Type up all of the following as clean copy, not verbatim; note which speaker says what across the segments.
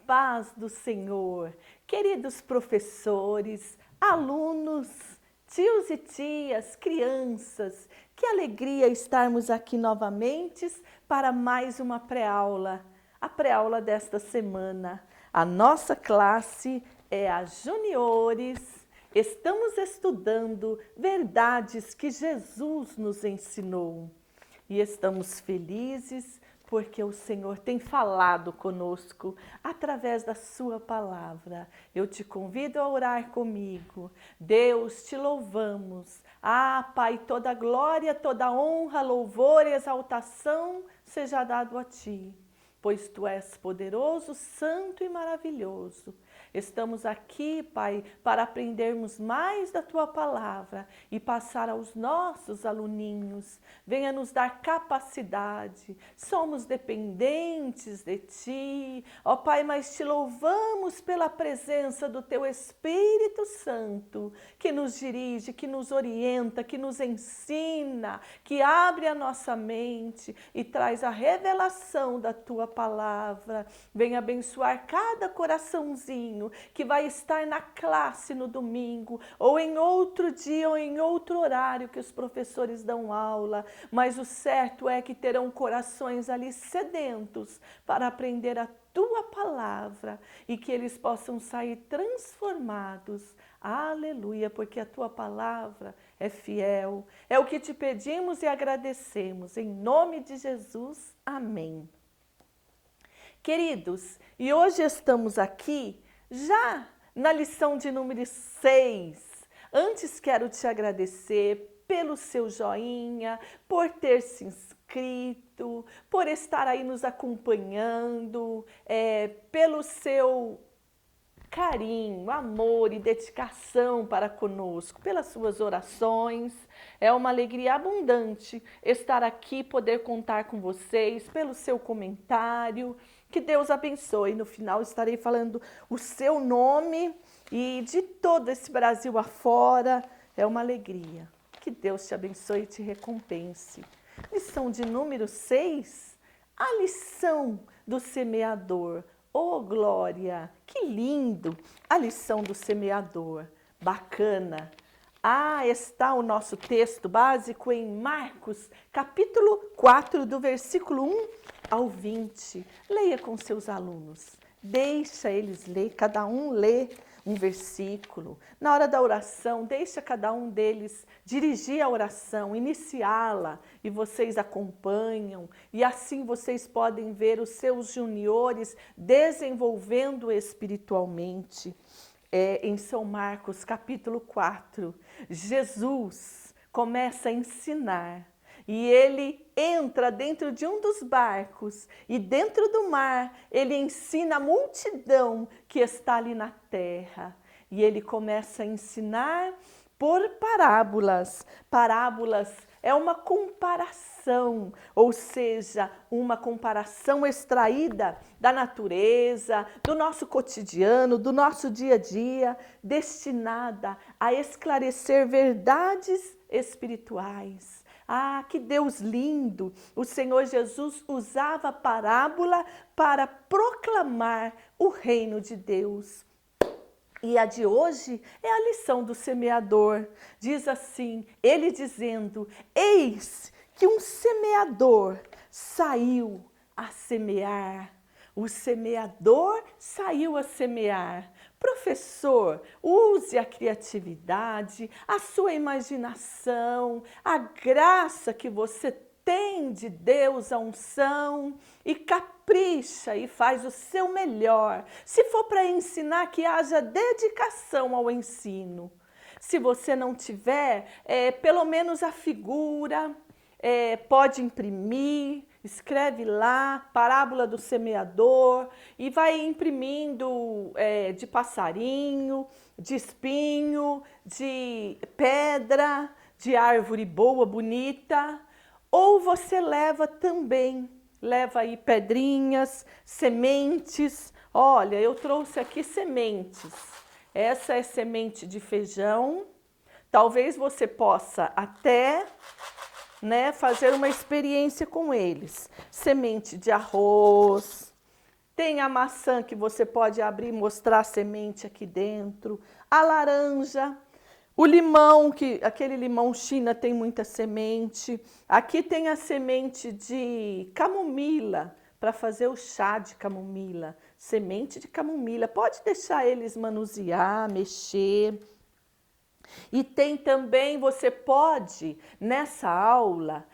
Speaker 1: paz do Senhor, queridos professores, alunos, tios e tias, crianças, que alegria estarmos aqui novamente para mais uma pré-aula, a pré-aula desta semana. A nossa classe é a Juniores, estamos estudando verdades que Jesus nos ensinou e estamos felizes porque o Senhor tem falado conosco através da sua palavra. Eu te convido a orar comigo. Deus, te louvamos. Ah, Pai, toda glória, toda honra, louvor e exaltação seja dado a ti, pois tu és poderoso, santo e maravilhoso. Estamos aqui, Pai, para aprendermos mais da Tua palavra e passar aos nossos aluninhos. Venha nos dar capacidade. Somos dependentes de Ti. Ó Pai, mas Te louvamos pela presença do Teu Espírito Santo, que nos dirige, que nos orienta, que nos ensina, que abre a nossa mente e traz a revelação da Tua palavra. Venha abençoar cada coraçãozinho que vai estar na classe no domingo, ou em outro dia, ou em outro horário que os professores dão aula, mas o certo é que terão corações ali sedentos para aprender a Tua palavra e que eles possam sair transformados. Aleluia, porque a Tua palavra é fiel. É o que te pedimos e agradecemos. Em nome de Jesus, amém. Queridos, e hoje estamos aqui já na lição de número 6. Antes quero te agradecer pelo seu joinha, por ter se inscrito, por estar aí nos acompanhando, pelo seu carinho, amor e dedicação para conosco, pelas suas orações. É uma alegria abundante estar aqui, poder contar com vocês, pelo seu comentário. Que Deus abençoe. No final estarei falando o seu nome e de todo esse Brasil afora. É uma alegria. Que Deus te abençoe e te recompense. Lição de número 6, a lição do semeador. Oh, glória! Que lindo! A lição do semeador. Bacana! Ah, está o nosso texto básico em Marcos, capítulo 4, do versículo 1 ao 20. Leia com seus alunos. Deixa eles ler, cada um lê um versículo. Na hora da oração, deixa cada um deles dirigir a oração, iniciá-la, e vocês acompanham, e assim vocês podem ver os seus juniores desenvolvendo espiritualmente. Em São Marcos, capítulo 4, Jesus começa a ensinar. E ele entra dentro de um dos barcos e dentro do mar ele ensina a multidão que está ali na terra. E ele começa a ensinar por parábolas. Parábolas é uma comparação, ou seja, uma comparação extraída da natureza, do nosso cotidiano, do nosso dia a dia, destinada a esclarecer verdades espirituais. Ah, que Deus lindo! O Senhor Jesus usava a parábola para proclamar o reino de Deus. E a de hoje é a lição do semeador. Diz assim, ele dizendo: eis que um semeador saiu a semear. O semeador saiu a semear. Professor, use a criatividade, a sua imaginação, a graça que você tem de Deus, a unção, e capricha e faz o seu melhor. Se for para ensinar, que haja dedicação ao ensino. Se você não tiver, pelo menos a figura, pode imprimir, escreve lá, parábola do semeador, e vai imprimindo de passarinho, de espinho, de pedra, de árvore boa, bonita. Ou você leva também, leva aí pedrinhas, sementes. Olha, eu trouxe aqui sementes. Essa é semente de feijão. Talvez você possa até fazer uma experiência com eles. Semente de arroz, Tem a maçã que você pode abrir e mostrar a semente aqui dentro. A laranja. O limão, aquele limão China tem muita semente. Aqui tem a semente de camomila, para fazer o chá de camomila. Semente de camomila. Pode deixar eles manusear, mexer. E tem também, você pode, nessa aula,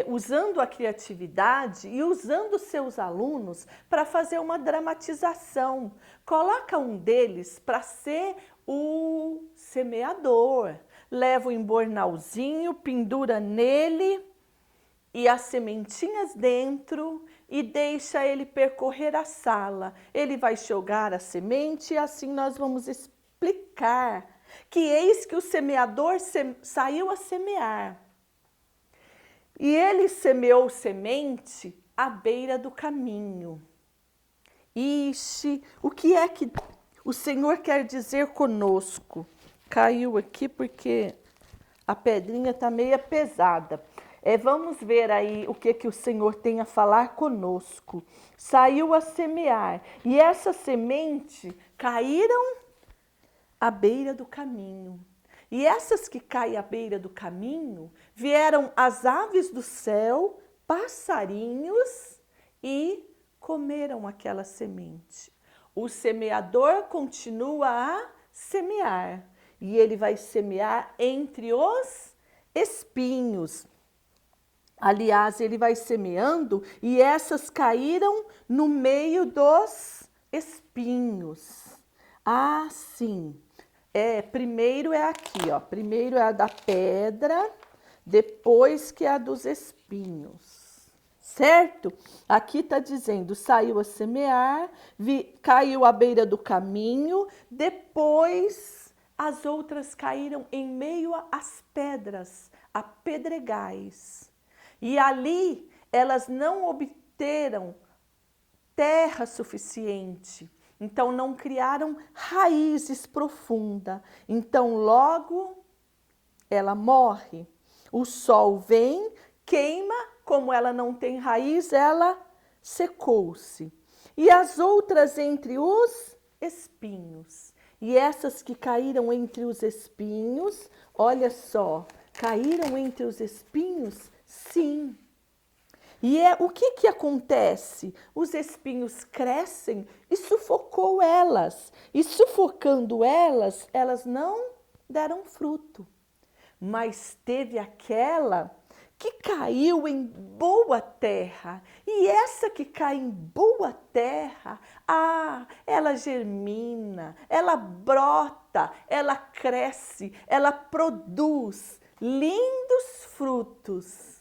Speaker 1: usando a criatividade e usando seus alunos para fazer uma dramatização. Coloca um deles para ser o semeador. Leva o embornalzinho, pendura nele e as sementinhas dentro e deixa ele percorrer a sala. Ele vai jogar a semente e assim nós vamos explicar que eis que o semeador saiu a semear. E ele semeou semente à beira do caminho. Ixi, o que é que o Senhor quer dizer conosco? Caiu aqui porque a pedrinha está meio pesada. Vamos ver aí o que o Senhor tem a falar conosco. Saiu a semear e essa semente caíram à beira do caminho. E essas que caem à beira do caminho, vieram as aves do céu, passarinhos, e comeram aquela semente. O semeador continua a semear, e ele vai semear entre os espinhos. Aliás, ele vai semeando, e essas caíram no meio dos espinhos. Ah, sim. Primeiro é aqui, ó. Primeiro é a da pedra, depois que é a dos espinhos. Certo? Aqui está dizendo, saiu a semear, caiu à beira do caminho, depois as outras caíram em meio às pedras, a pedregais. E ali elas não obteram terra suficiente. Então, não criaram raízes profundas. Então, logo, ela morre. O sol vem, queima, como ela não tem raiz, ela secou-se. E as outras entre os espinhos. E essas que caíram entre os espinhos, olha só, caíram entre os espinhos? Sim. E o que acontece? Os espinhos crescem e sufocou elas. E sufocando elas, elas não deram fruto. Mas teve aquela que caiu em boa terra. E essa que cai em boa terra, ela germina, ela brota, ela cresce, ela produz lindos frutos.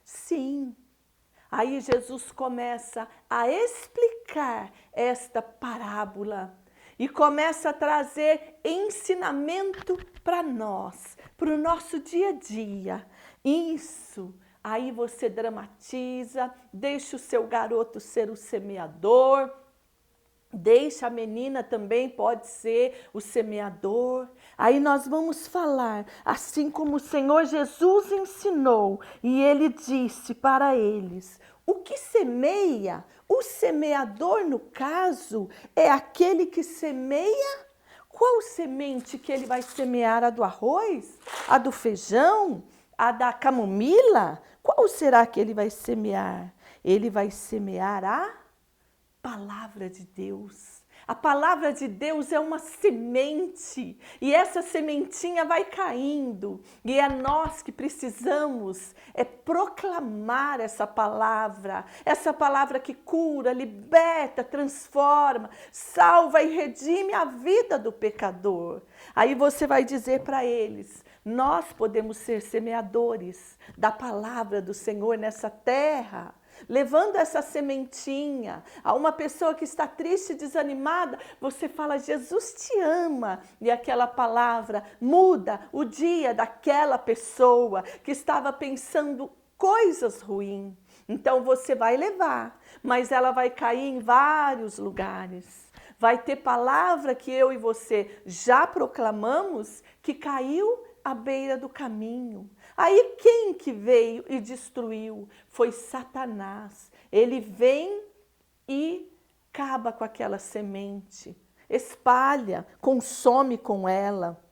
Speaker 1: Sim. Aí Jesus começa a explicar esta parábola e começa a trazer ensinamento para nós, para o nosso dia a dia. Isso. Aí você dramatiza, deixa o seu garoto ser o semeador, deixa a menina também, pode ser o semeador. Aí nós vamos falar, assim como o Senhor Jesus ensinou, e ele disse para eles, o que semeia, o semeador no caso, é aquele que semeia. Qual semente que ele vai semear? A do arroz? A do feijão? A da camomila? Qual será que ele vai semear? Ele vai semear a palavra de Deus. A palavra de Deus é uma semente e essa sementinha vai caindo e é nós que precisamos proclamar essa palavra que cura, liberta, transforma, salva e redime a vida do pecador. Aí você vai dizer para eles, nós podemos ser semeadores da palavra do Senhor nessa terra, levando essa sementinha a uma pessoa que está triste, desanimada, você fala, Jesus te ama. E aquela palavra muda o dia daquela pessoa que estava pensando coisas ruins. Então você vai levar, mas ela vai cair em vários lugares. Vai ter palavra que eu e você já proclamamos que caiu à beira do caminho. Aí quem que veio e destruiu? Foi Satanás. Ele vem e acaba com aquela semente, espalha, consome com ela.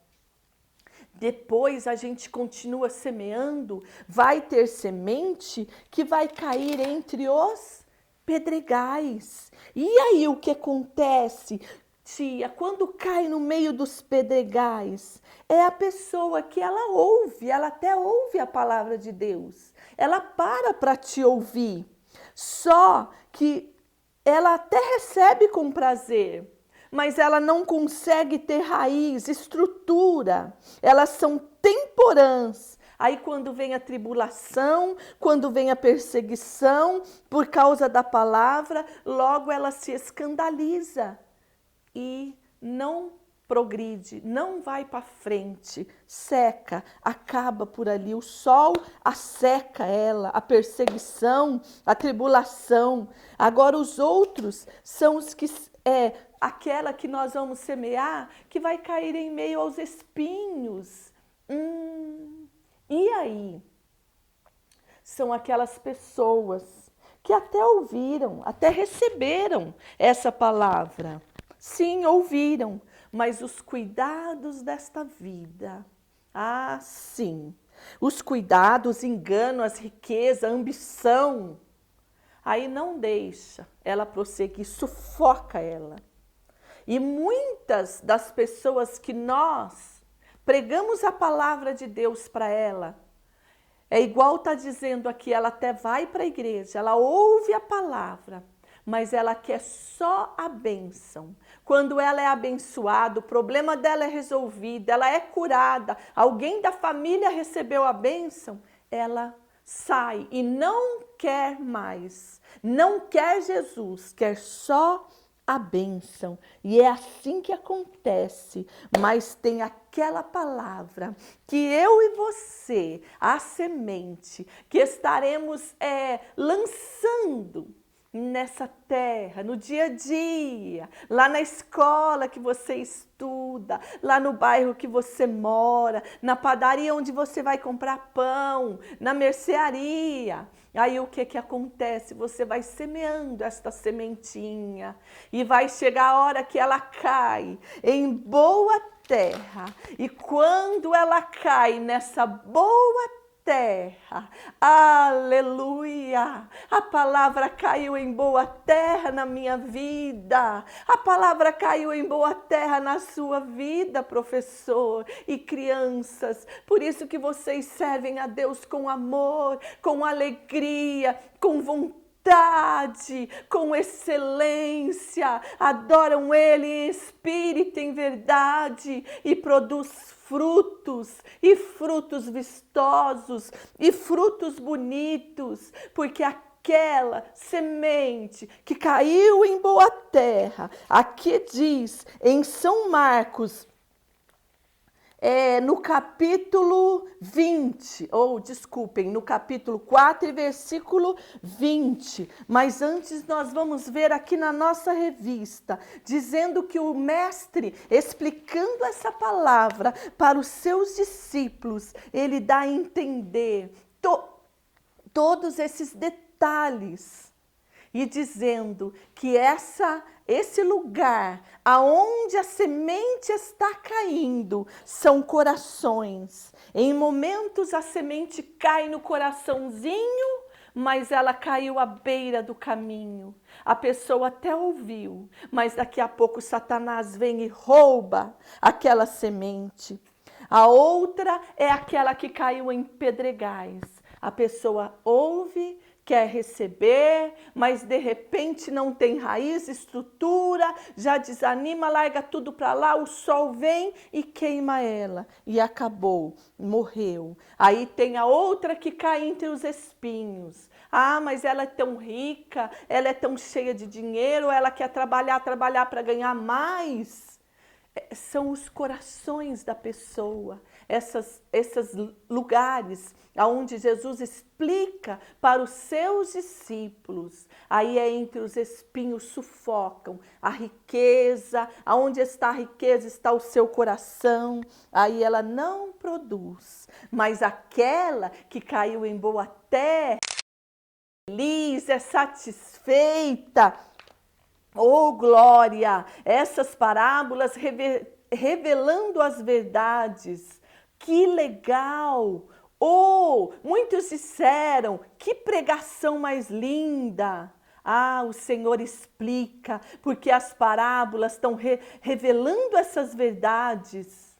Speaker 1: Depois a gente continua semeando, vai ter semente que vai cair entre os pedregais. E aí o que acontece, tia, quando cai no meio dos pedregais? É a pessoa que ela ouve, ela até ouve a palavra de Deus. Ela para te ouvir. Só que ela até recebe com prazer, mas ela não consegue ter raiz, estrutura. Elas são temporãs. Aí quando vem a tribulação, quando vem a perseguição, por causa da palavra, logo ela se escandaliza e não progride, não vai para frente, seca, acaba por ali. O sol asseca ela, a perseguição, a tribulação. Agora os outros são os que aquela que nós vamos semear, que vai cair em meio aos espinhos. E aí? São aquelas pessoas que até ouviram, até receberam essa palavra. Sim, ouviram, mas os cuidados desta vida, sim, os cuidados, engano, as riquezas, a ambição, aí não deixa ela prosseguir, sufoca ela. E muitas das pessoas que nós pregamos a palavra de Deus para ela, é igual está dizendo aqui, ela até vai para a igreja, ela ouve a palavra, mas ela quer só a bênção. Quando ela é abençoada, o problema dela é resolvido, ela é curada, alguém da família recebeu a bênção, ela sai e não quer mais, não quer Jesus, quer só a bênção. E é assim que acontece, mas tem aquela palavra que eu e você, a semente, que estaremos lançando nessa terra, no dia a dia, lá na escola que você estuda, lá no bairro que você mora, na padaria onde você vai comprar pão, na mercearia. Aí o que acontece? Você vai semeando esta sementinha e vai chegar a hora que ela cai em boa terra. E quando ela cai nessa boa terra, aleluia, a palavra caiu em boa terra na minha vida, a palavra caiu em boa terra na sua vida, professor e crianças. Por isso que vocês servem a Deus com amor, com alegria, com vontade, com excelência, adoram Ele em espírito e em verdade e produz frutos, e frutos vistosos, e frutos bonitos, porque aquela semente que caiu em boa terra, aqui diz em São Marcos, no capítulo 20, no capítulo 4 e versículo 20. Mas antes nós vamos ver aqui na nossa revista, dizendo que o mestre, explicando essa palavra para os seus discípulos, ele dá a entender todos esses detalhes. E dizendo que esse lugar aonde a semente está caindo são corações. Em momentos a semente cai no coraçãozinho, mas ela caiu à beira do caminho. A pessoa até ouviu, mas daqui a pouco Satanás vem e rouba aquela semente. A outra é aquela que caiu em pedregais. A pessoa ouve, quer receber, mas de repente não tem raiz, estrutura, já desanima, larga tudo para lá, o sol vem e queima ela. E acabou, morreu. Aí tem a outra que cai entre os espinhos. Mas ela é tão rica, ela é tão cheia de dinheiro, ela quer trabalhar para ganhar mais. São os corações da pessoa, esses lugares onde Jesus explica para os seus discípulos. Aí é entre os espinhos sufocam a riqueza, aonde está a riqueza está o seu coração, aí ela não produz. Mas aquela que caiu em boa terra, feliz, é satisfeita, Oh, glória! Essas parábolas revelando as verdades. Que legal! Oh, muitos disseram, que pregação mais linda! Ah, o Senhor explica, porque as parábolas estão revelando essas verdades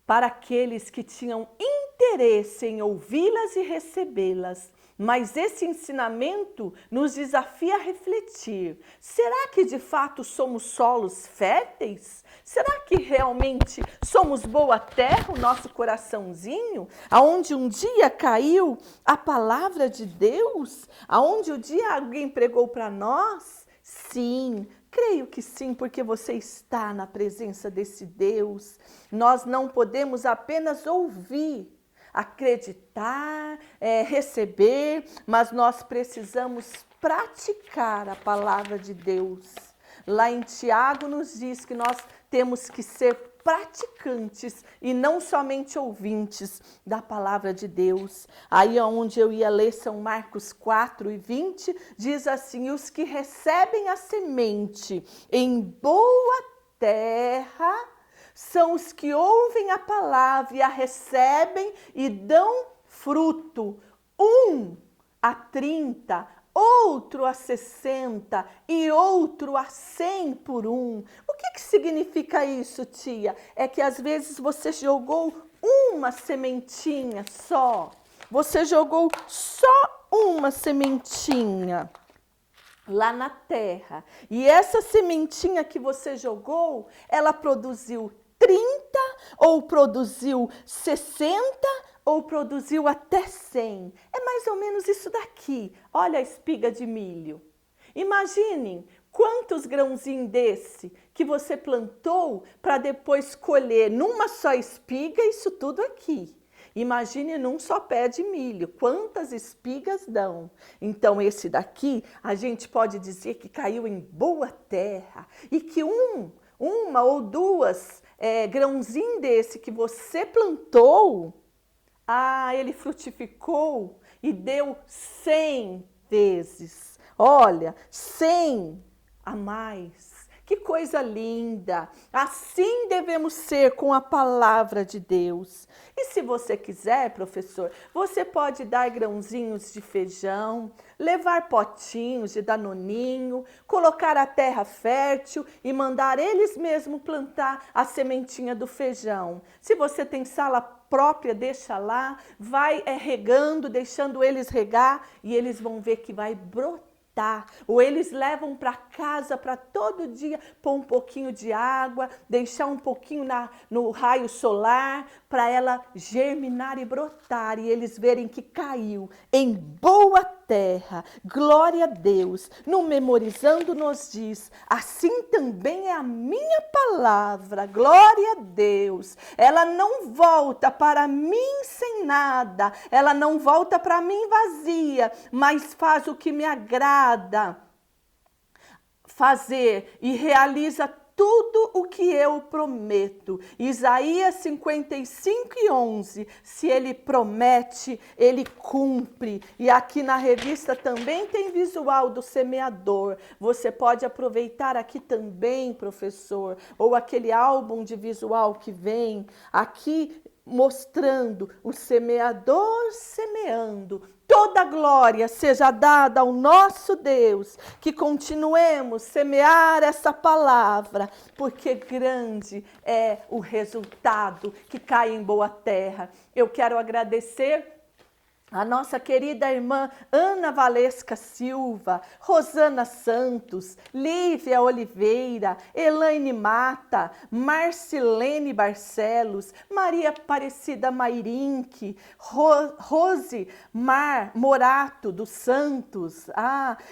Speaker 1: para aqueles que tinham interesse em ouvi-las e recebê-las. Mas esse ensinamento nos desafia a refletir. Será que de fato somos solos férteis? Será que realmente somos boa terra, o nosso coraçãozinho? Aonde um dia caiu a palavra de Deus? Aonde um dia alguém pregou para nós? Sim, creio que sim, porque você está na presença desse Deus. Nós não podemos apenas ouvir, acreditar, receber, mas nós precisamos praticar a palavra de Deus. Lá em Tiago nos diz que nós temos que ser praticantes e não somente ouvintes da palavra de Deus. Aí onde eu ia ler São Marcos 4:20, diz assim: os que recebem a semente em boa terra são os que ouvem a palavra e a recebem e dão fruto, 1 a 30, outro a 60 e outro a 100 por um. O que significa isso, tia? É que às vezes você jogou uma sementinha só. Você jogou só uma sementinha lá na terra. E essa sementinha que você jogou, ela produziu 30, ou produziu 60, ou produziu até 100. É mais ou menos isso daqui. Olha a espiga de milho. Imaginem quantos grãozinhos desse que você plantou para depois colher numa só espiga isso tudo aqui. Imagine num só pé de milho, quantas espigas dão. Então esse daqui a gente pode dizer que caiu em boa terra e que uma ou duas grãozinhos desse que você plantou, ele frutificou e deu 100 vezes. Olha, 100 a mais. Que coisa linda! Assim devemos ser com a palavra de Deus. E se você quiser, professor, você pode dar grãozinhos de feijão, levar potinhos de danoninho, colocar a terra fértil e mandar eles mesmos plantar a sementinha do feijão. Se você tem sala própria, deixa lá, vai regando, deixando eles regar e eles vão ver que vai brotar. Ou eles levam para casa para todo dia pôr um pouquinho de água, deixar um pouquinho no raio solar para ela germinar e brotar e eles verem que caiu em boa terra. Glória a Deus. No Memorizando nos diz: assim também é a minha palavra. Glória a Deus. Ela não volta para mim sem nada. Ela não volta para mim vazia, mas faz o que me agrada fazer e realiza tudo o que eu prometo. Isaías 55:11, se ele promete, ele cumpre. E aqui na revista também tem visual do semeador. Você pode aproveitar aqui também, professor, ou aquele álbum de visual que vem aqui mostrando o semeador semeando. Toda glória seja dada ao nosso Deus, que continuemos semear essa palavra, porque grande é o resultado que cai em boa terra. Eu quero agradecer a nossa querida irmã Ana Valesca Silva, Rosana Santos, Lívia Oliveira, Elaine Mata, Marcilene Barcelos, Maria Aparecida Mairinque, Rose Morato dos Santos,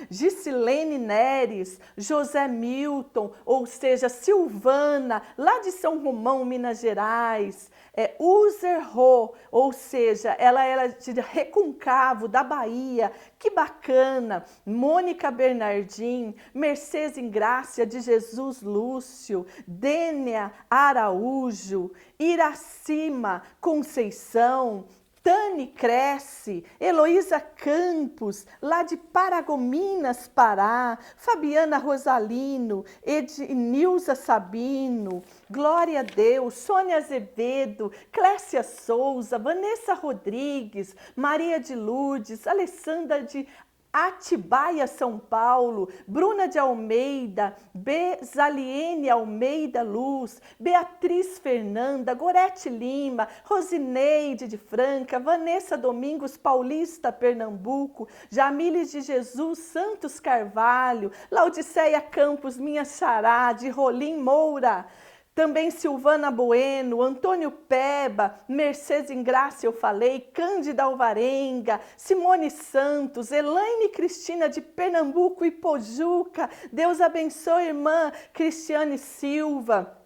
Speaker 1: Gisilene Neres, José Milton, ou seja, Silvana, lá de São Romão, Minas Gerais, Uzer Ro, ou seja, ela era de Reconcavo, da Bahia, que bacana, Mônica Bernardim, Mercedes Ingrácia de Jesus Lúcio, Dênia Araújo, Iracema Conceição, Tani Cresce, Heloísa Campos, lá de Paragominas, Pará, Fabiana Rosalino, Ednilza Sabino, Glória a Deus, Sônia Azevedo, Clécia Souza, Vanessa Rodrigues, Maria de Lourdes, Alessandra de Atibaia, São Paulo, Bruna de Almeida, Bezaliene Almeida Luz, Beatriz Fernanda, Gorete Lima, Rosineide de Franca, Vanessa Domingos Paulista, Pernambuco, Jamílis de Jesus Santos Carvalho, Laudiceia Campos, minha xará, de Rolim Moura, também Silvana Bueno, Antônio Peba, Mercedes Ingrácia, eu falei, Cândida Alvarenga, Simone Santos, Elaine Cristina de Pernambuco e Pojuca, Deus abençoe, irmã Cristiane Silva,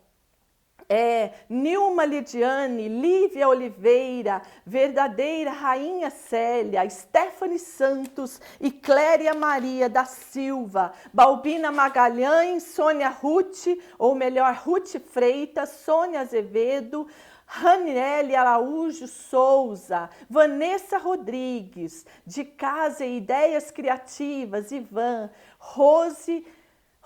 Speaker 1: Nilma Lidiane, Lívia Oliveira, Verdadeira Rainha Célia, Stephanie Santos e Cléria Maria da Silva, Balbina Magalhães, Sônia Ruth, ou melhor, Ruth Freitas, Sônia Azevedo, Raniele Araújo Souza, Vanessa Rodrigues, de Casa e Ideias Criativas, Ivan,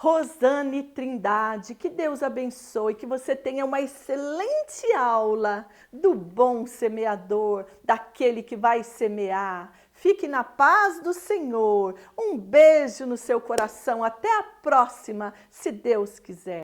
Speaker 1: Rosane Trindade, que Deus abençoe, que você tenha uma excelente aula do bom semeador, daquele que vai semear. Fique na paz do Senhor. Um beijo no seu coração. Até a próxima, se Deus quiser.